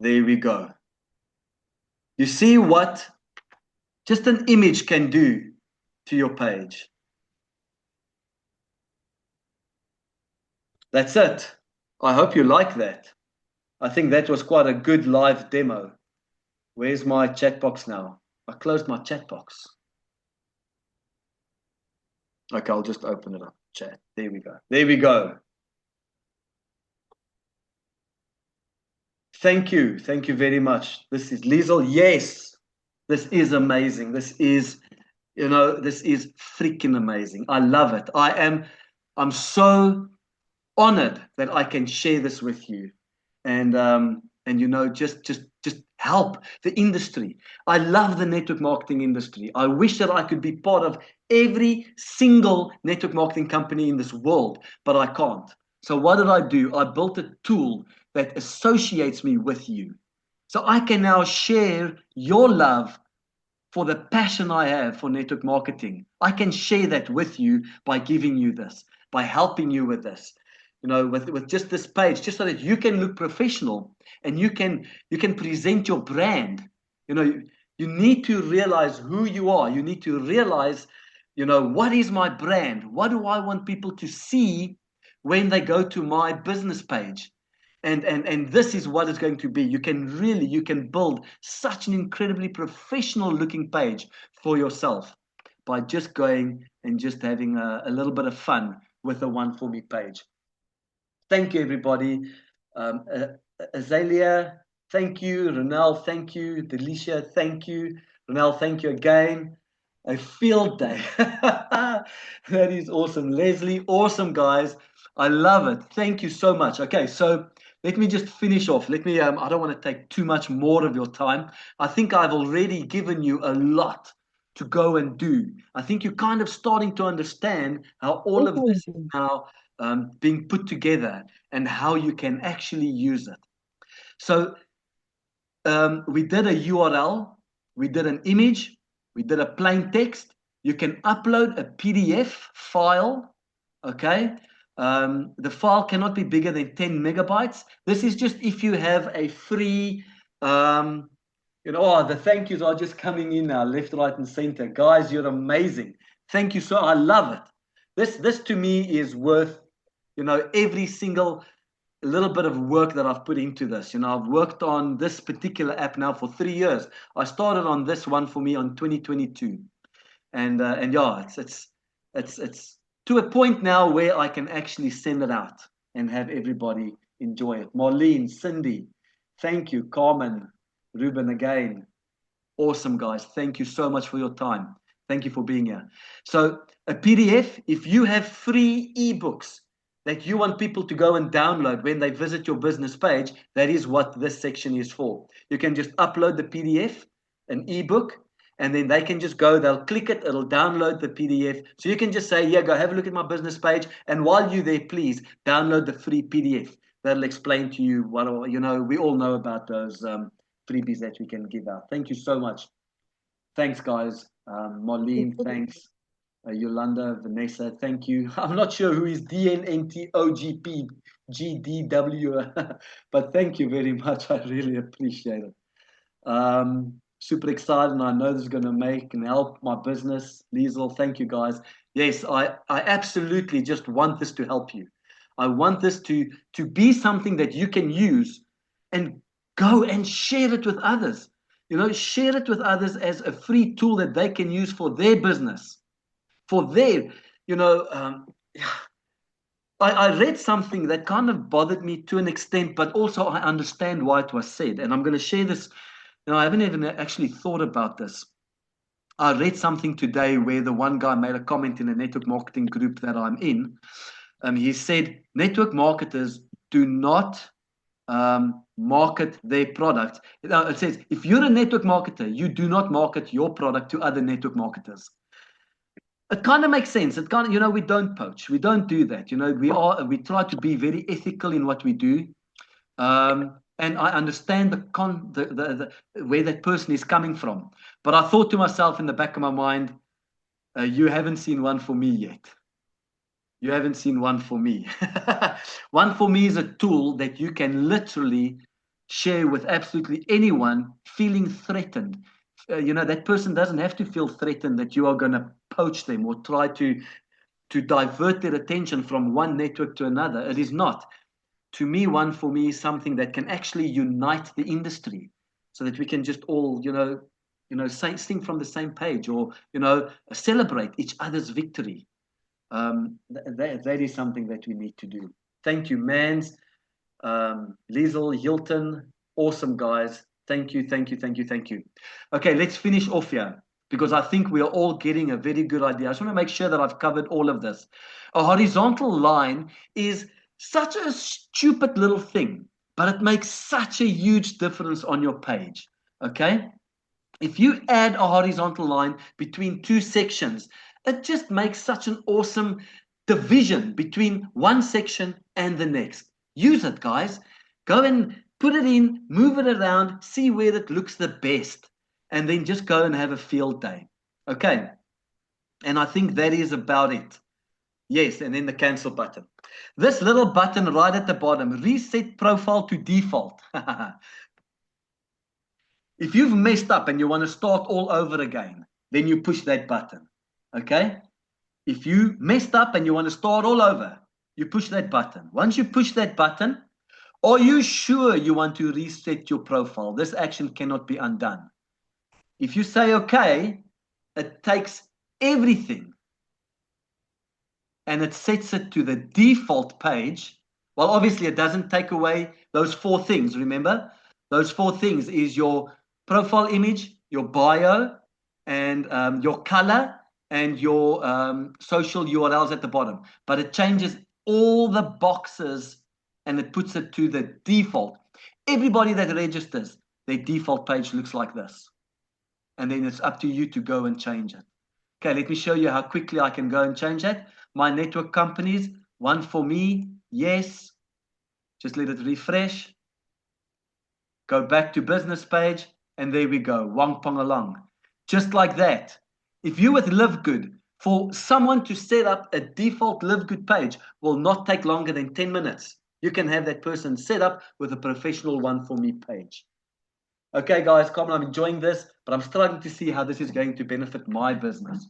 There we go. You see what just an image can do to your page. That's it. I hope you like that. I think that was quite a good live demo. Where's my chat box now? I closed my chat box. Okay, I'll just open it up. Chat. There we go. There we go. Thank you. Thank you very much. This is Liesel. Yes, this is amazing. This is, this is freaking amazing. I love it. I'm so honored that I can share this with you, and just help the industry. I love the network marketing industry. I wish that I could be part of every single network marketing company in this world, but I can't. So what did I do? I built a tool that associates me with you. So I can now share your love for the passion I have for network marketing. I can share that with you by giving you this, by helping you with this, with just this page, just so that you can look professional and you can present your brand. You need to realize who you are. You need to realize, what is my brand? What do I want people to see when they go to my business page? And this is what it's going to be. You can build such an incredibly professional looking page for yourself by just going and just having a little bit of fun with the Oneforme page. Thank you, everybody. Azalea, thank you. Ronel, thank you. Delicia, thank you. Ronel, thank you again. A field day. That is awesome. Leslie, awesome, guys. I love it. Thank you so much. Okay, so let me just finish off. I don't want to take too much more of your time. I think I've already given you a lot to go and do. I think you're kind of starting to understand how all of this is now being put together and how you can actually use it. So we did a URL, we did an image, we did a plain text. You can upload a PDF file, okay? The file cannot be bigger than 10 megabytes. This is just if you have a free, the thank yous are just coming in now, left, right, and center. Guys, you're amazing. Thank you so, I love it. This to me is worth, every single little bit of work that I've put into this. I've worked on this particular app now for 3 years. I started on this Oneforme on 2022. And yeah, it's to a point now where I can actually send it out and have everybody enjoy it. Marlene, Cindy, thank you. Carmen, Ruben again. Awesome, guys. Thank you so much for your time. Thank you for being here. So a PDF, if you have free ebooks that you want people to go and download when they visit your business page, that is what this section is for. You can just upload the PDF, an ebook, and then they can just go, they'll click it, it'll download the PDF. So you can just say, yeah, go have a look at my business page. And while you're there, please download the free PDF. That'll explain to you what, we all know about those freebies that we can give out. Thank you so much. Thanks, guys. Marlene, thanks. Yolanda, Vanessa, thank you. I'm not sure who is DNNTOGP GDW, but thank you very much. I really appreciate it. Super excited, and I know this is going to make and help my business. Liesel, thank you, guys. Yes, I absolutely just want this to help you. I want this to be something that you can use and go and share it with others. Share it with others as a free tool that they can use for their business. For their, I read something that kind of bothered me to an extent, but also I understand why it was said. And I'm going to share this. I haven't even actually thought about this. I read something today where the one guy made a comment in a network marketing group that I'm in. He said, network marketers do not market their product. It says, if you're a network marketer, you do not market your product to other network marketers. It kind of makes sense. It kind of, we don't poach. We don't do that. We try to be very ethical in what we do. And I understand the where that person is coming from. But I thought to myself in the back of my mind, you haven't seen Oneforme yet. You haven't seen Oneforme. Oneforme is a tool that you can literally share with absolutely anyone feeling threatened. That person doesn't have to feel threatened that you are going to poach them or try to divert their attention from one network to another. It is not. To me, Oneforme is something that can actually unite the industry so that we can just all, sing from the same page or, celebrate each other's victory. That is something that we need to do. Thank you, Mans, Liesel, Hilton, awesome guys. Thank you. Okay, let's finish off here because I think we are all getting a very good idea. I just want to make sure that I've covered all of this. A horizontal line is such a stupid little thing, but it makes such a huge difference on your page, okay? If you add a horizontal line between two sections, it just makes such an awesome division between one section and the next. Use it, guys. Go and Put it in, move it around, see where it looks the best, and then just go and have a field day. Okay. And I think that is about it. Yes, and then the cancel button. This little button right at the bottom, reset profile to default. If you've messed up and you want to start all over again, then you push that button. Okay? If you messed up and you want to start all over, you push that button. Once you push that button, are you sure you want to reset your profile? This action cannot be undone. If you say okay, it takes everything and it sets it to the default page. Well, obviously, it doesn't take away those 4 things. Remember, those 4 things is your profile image, your bio, and your color, and your social URLs at the bottom. But it changes all the boxes and it puts it to the default. Everybody that registers, their default page looks like this. And then it's up to you to go and change it. Okay, let me show you how quickly I can go and change that. My network companies, OneForMe, yes. Just let it refresh. Go back to business page, and there we go. Wang pong along. Just like that. If you with Live Good, for someone to set up a default Live Good page will not take longer than 10 minutes. You can have that person set up with a professional OneForMe page. Okay, guys, come on, I'm enjoying this, but I'm struggling to see how this is going to benefit my business.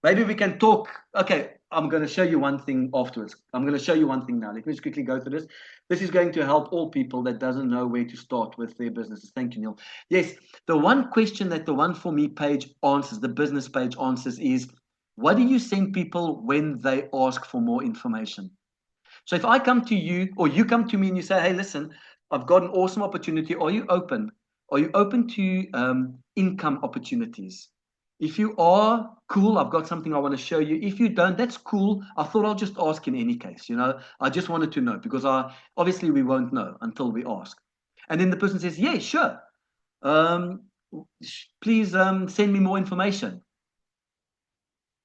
Maybe we can talk. Okay, I'm going to show you one thing afterwards. I'm going to show you one thing now. Let me just quickly go through this. This is going to help all people that doesn't know where to start with their businesses. Thank you, Neil. Yes, the one question that the OneForMe page answers, the business page answers is, what do you send people when they ask for more information? So if I come to you or you come to me and you say, hey, listen, I've got an awesome opportunity. Are you open? Are you open to income opportunities? If you are, cool, I've got something I want to show you. If you don't, that's cool. I thought I'll just ask in any case, I just wanted to know because obviously we won't know until we ask. And then the person says, yeah, sure. Please send me more information.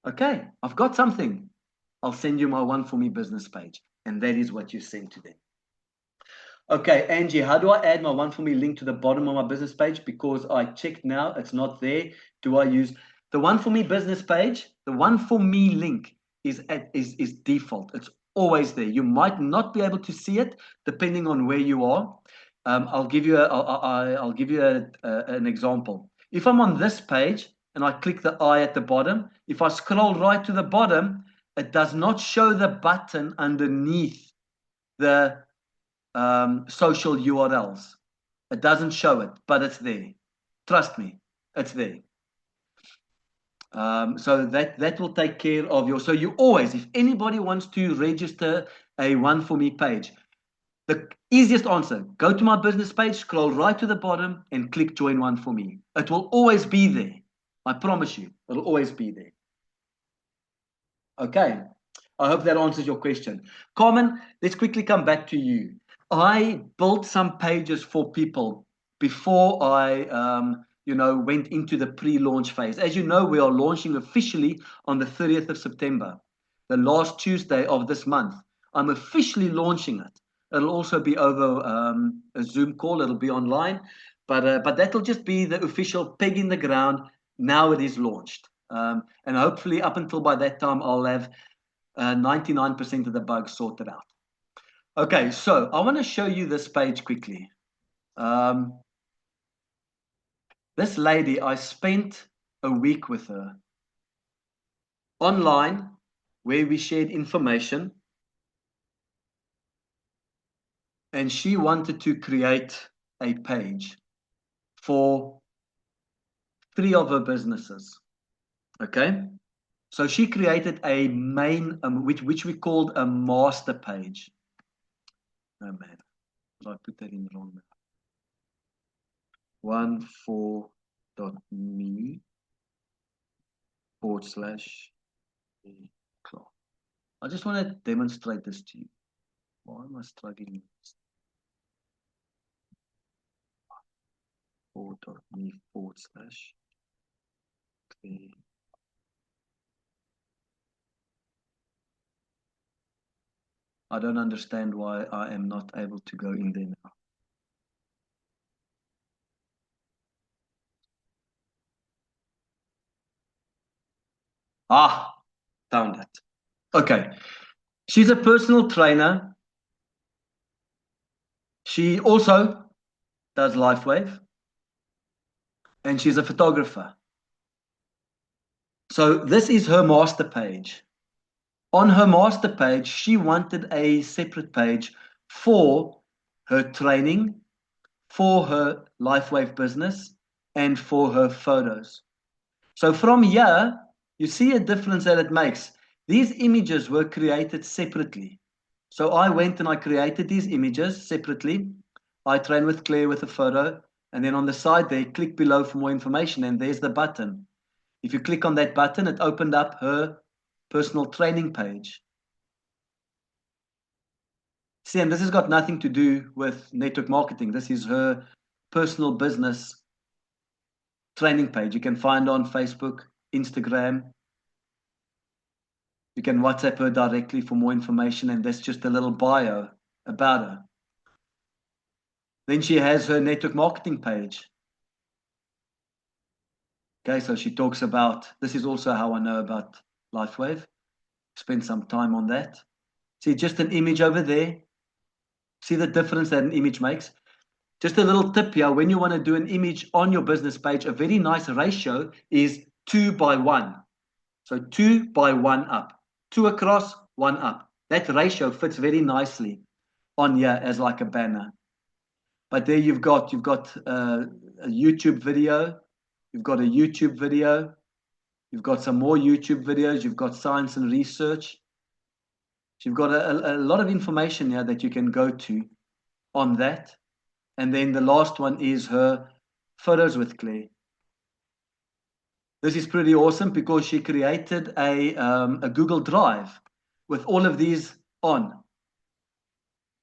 Okay, I've got something. I'll send you my OneForMe business page. And that is what you send to them. Okay, Angie, how do I add my OneForMe link to the bottom of my business page? Because I checked now, it's not there. Do I use the OneForMe business page? The OneForMe link is default. It's always there. You might not be able to see it depending on where you are. I'll give you an example. If I'm on this page and I click the I at the bottom, if I scroll right to the bottom, it does not show the button underneath the social URLs. It doesn't show it, but it's there. Trust me, it's there. So that will take care of your. So you always, if anybody wants to register a OneForMe page, the easiest answer: go to my business page, scroll right to the bottom, and click Join OneForMe. It will always be there. I promise you, it'll always be there. Okay. I hope that answers your question. Carmen, let's quickly come back to you. I built some pages for people before I, went into the pre-launch phase. As you know, we are launching officially on the 30th of September, the last Tuesday of this month. I'm officially launching it. It'll also be over a Zoom call. It'll be online, but that'll just be the official peg in the ground. Now it is launched, and hopefully up until by that time, I'll have 99% of the bugs sorted out. Okay, so I want to show you this page quickly. This lady, I spent a week with her online where we shared information, and she wanted to create a page for 3 of her businesses. Okay, so she created a main, which we called a master page. Oh man, did I put that in the wrong way? OneForMe /. I just want to demonstrate this to you. Why am I struggling with this? OneForMe /. I don't understand why I am not able to go in there now. Ah, found it. Okay. She's a personal trainer. She also does LifeWave, and she's a photographer. So this is her master page. On her master page, she wanted a separate page for her training, for her LifeWave business, and for her photos. So from here, you see a difference that it makes. These images were created separately. So I went and I created these images separately. I trained with Claire with a photo, and then on the side there, click below for more information, and there's the button. If you click on that button, it opened up her personal training page. See, and this has got nothing to do with network marketing. This is her personal business training page. You can find on Facebook, Instagram. You can WhatsApp her directly for more information, and that's just a little bio about her. Then she has her network marketing page. Okay, so she talks about, this is also how I know about LifeWave. Spend some time on that. See, just an image over there. See the difference that an image makes? Just a little tip here, when you want to do an image on your business page, a very nice ratio is 2:1. So 2:1 up. 2 across, 1 up. That ratio fits very nicely on here as like a banner. But there you've got a YouTube video. You've got a YouTube video. You've got some more YouTube videos. You've got science and research. You've got a lot of information here that you can go to on that. And then the last one is her photos with Claire. This is pretty awesome because she created a Google Drive with all of these on.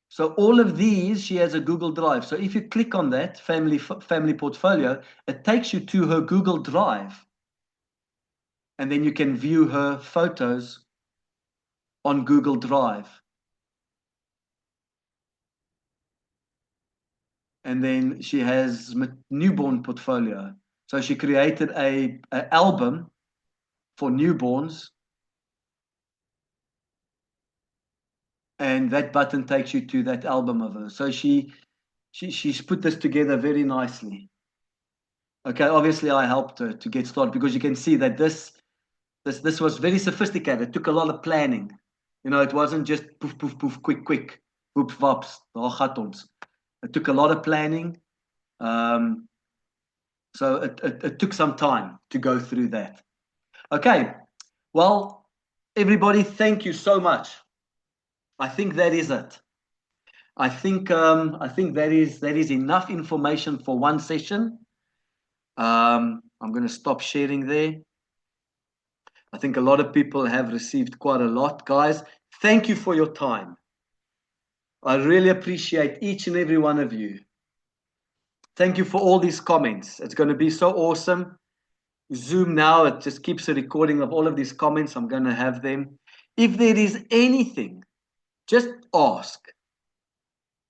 So all of these, she has a Google Drive. So if you click on that family portfolio, it takes you to her Google Drive. And then you can view her photos on Google Drive. And then she has newborn portfolio. So she created an album for newborns. And that button takes you to that album of her. So she's put this together very nicely. Okay, obviously I helped her to get started because you can see that this was very sophisticated. It took a lot of planning. You know, it wasn't just poof, poof, poof, quick, quick, whoop, vops, it took a lot of planning. So it took some time to go through that. Okay, well, everybody, thank you so much. I think that is it. I think that is enough information for one session. I'm going to stop sharing there. I think a lot of people have received quite a lot, guys. Thank you for your time. I really appreciate each and every one of you. Thank you for all these comments. It's going to be so awesome. Zoom now, it just keeps a recording of all of these comments. I'm going to have them. If there is anything, just ask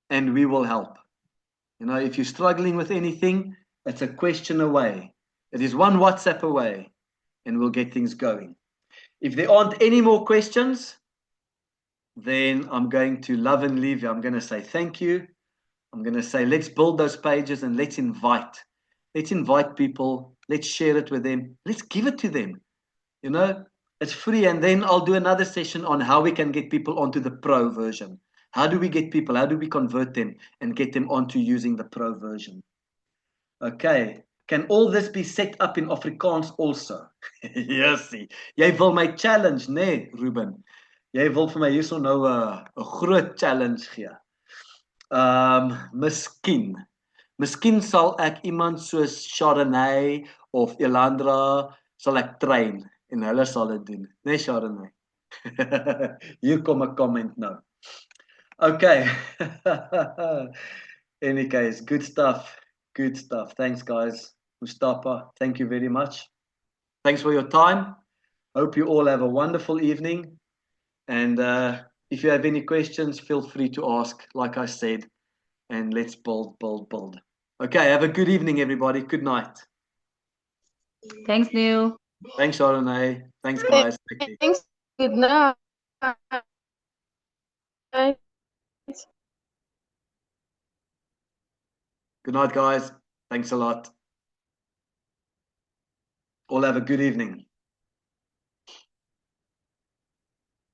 and we will help. You know, if you're struggling with anything, it's a question away. It is one WhatsApp away and we'll get things going. If there aren't any more questions, then I'm going to love and leave you. I'm going to say thank you. I'm going to say let's build those pages and let's invite. Let's invite people. Let's share it with them. Let's give it to them. You know, it's free. And then I'll do another session on how we can get people onto the pro version. How do we get people? How do we convert them and get them onto using the pro version? Okay. Can all this be set up in Afrikaans also? Yes. Jy wil my challenge, nee, Ruben. Jy wil vir my hierso nou 'n groot challenge gee. Miskien sal ek iemand soos Chardonnay of Elandra sal ek train en hulle sal dit doen. Nee, Chardonnay. Hier kom 'n comment nou. Okay. Any case, good stuff. Good stuff. Thanks, guys. Mustafa, thank you very much. Thanks for your time. Hope you all have a wonderful evening. And if you have any questions, feel free to ask, like I said, and let's build. Okay, have a good evening, everybody. Good night. Thanks, Neil. Thanks, Sharonay. Thanks, guys. Thank you. Thanks. Good night. Good night, guys. Thanks a lot. All have a good evening.